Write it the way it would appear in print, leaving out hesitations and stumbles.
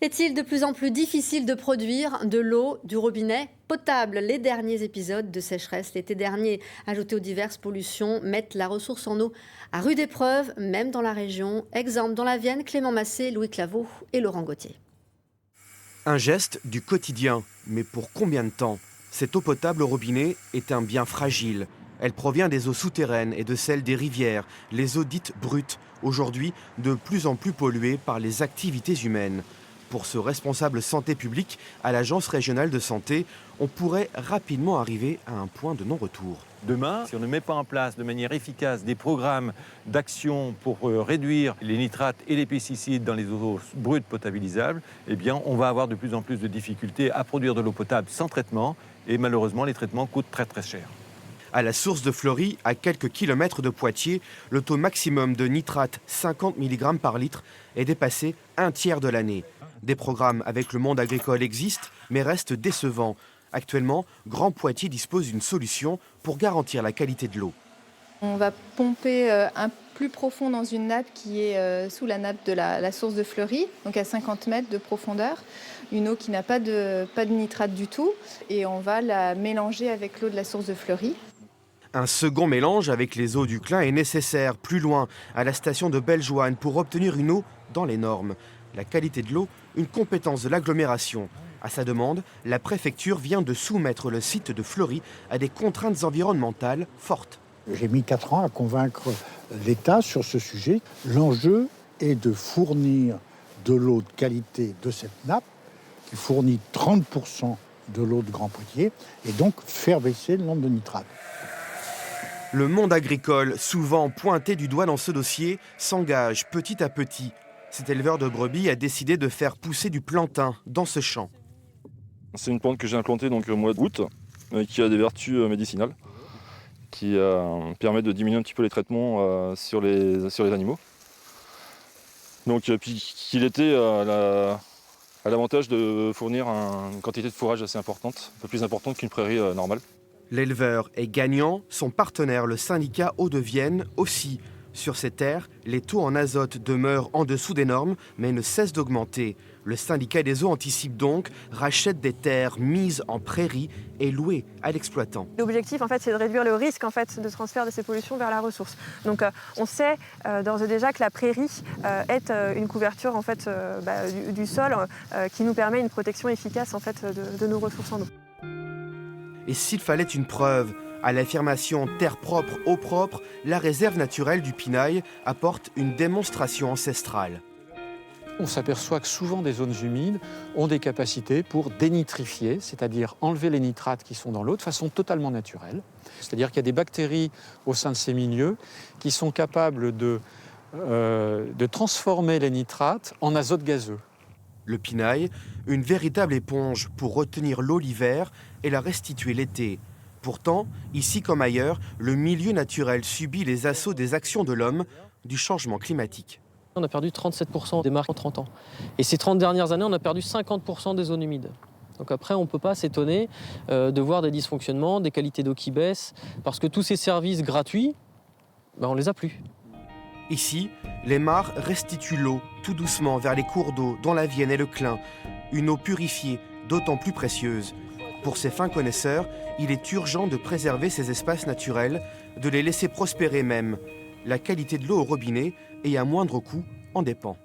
Est-il de plus en plus difficile de produire de l'eau du robinet potable? Les derniers épisodes de sécheresse l'été dernier, ajoutés aux diverses pollutions, mettent la ressource en eau à rude épreuve, même dans la région. Exemple dans la Vienne, Clément Massé, Louis Claveau et Laurent Gauthier. Un geste du quotidien, mais pour combien de temps? Cette eau potable au robinet est un bien fragile. Elle provient des eaux souterraines et de celles des rivières, les eaux dites brutes, aujourd'hui de plus en plus polluées par les activités humaines. Pour ce responsable santé publique à l'Agence régionale de santé, on pourrait rapidement arriver à un point de non-retour. Demain, si on ne met pas en place de manière efficace des programmes d'action pour réduire les nitrates et les pesticides dans les eaux brutes potabilisables, eh bien, on va avoir de plus en plus de difficultés à produire de l'eau potable sans traitement et malheureusement, les traitements coûtent très très cher. À la source de Fleury, à quelques kilomètres de Poitiers, le taux maximum de nitrate, 50 mg par litre, est dépassé un tiers de l'année. Des programmes avec le monde agricole existent, mais restent décevants. Actuellement, Grand Poitiers dispose d'une solution pour garantir la qualité de l'eau. On va pomper un plus profond dans une nappe qui est sous la nappe de la source de Fleury, donc à 50 mètres de profondeur. Une eau qui n'a pas de nitrate du tout. Et on va la mélanger avec l'eau de la source de Fleury. Un second mélange avec les eaux du Clin est nécessaire plus loin, à la station de Bellejoine, pour obtenir une eau dans les normes. La qualité de l'eau, une compétence de l'agglomération. À sa demande, la préfecture vient de soumettre le site de Fleury à des contraintes environnementales fortes. J'ai mis 4 ans à convaincre l'État sur ce sujet. L'enjeu est de fournir de l'eau de qualité de cette nappe, qui fournit 30% de l'eau de Grand Poitiers, et donc faire baisser le nombre de nitrates. Le monde agricole, souvent pointé du doigt dans ce dossier, s'engage petit à petit. Cet éleveur de brebis a décidé de faire pousser du plantain dans ce champ. C'est une plante que j'ai implantée donc, au mois d'août, qui a des vertus médicinales, qui permet de diminuer un petit peu les traitements sur les animaux. Donc, puis qu'il était à l'avantage de fournir une quantité de fourrage assez importante, un peu plus importante qu'une prairie normale. L'éleveur est gagnant, son partenaire, le syndicat Hauts-de-Vienne, aussi. Sur ces terres, les taux en azote demeurent en dessous des normes, mais ne cessent d'augmenter. Le syndicat des eaux anticipe donc, rachète des terres mises en prairie et louées à l'exploitant. L'objectif, en fait, c'est de réduire le risque de transfert de ces pollutions vers la ressource. Donc, on sait d'ores et déjà que la prairie est une couverture en fait, du sol qui nous permet une protection efficace en fait, de nos ressources en eau. Et s'il fallait une preuve à l'affirmation « terre propre, eau propre », la réserve naturelle du Pinail apporte une démonstration ancestrale. On s'aperçoit que souvent des zones humides ont des capacités pour dénitrifier, c'est-à-dire enlever les nitrates qui sont dans l'eau de façon totalement naturelle. C'est-à-dire qu'il y a des bactéries au sein de ces milieux qui sont capables de transformer les nitrates en azote gazeux. Le Pinail, une véritable éponge pour retenir l'eau l'hiver et la restituer l'été. Pourtant, ici comme ailleurs, le milieu naturel subit les assauts des actions de l'homme, du changement climatique. On a perdu 37% des marques en 30 ans. Et ces 30 dernières années, on a perdu 50% des zones humides. Donc après, on ne peut pas s'étonner de voir des dysfonctionnements, des qualités d'eau qui baissent, parce que tous ces services gratuits, on ne les a plus. Ici, les mares restituent l'eau tout doucement vers les cours d'eau dont la Vienne et le Clin. Une eau purifiée, d'autant plus précieuse. Pour ces fins connaisseurs, il est urgent de préserver ces espaces naturels, de les laisser prospérer même. La qualité de l'eau au robinet et à moindre coût en dépend.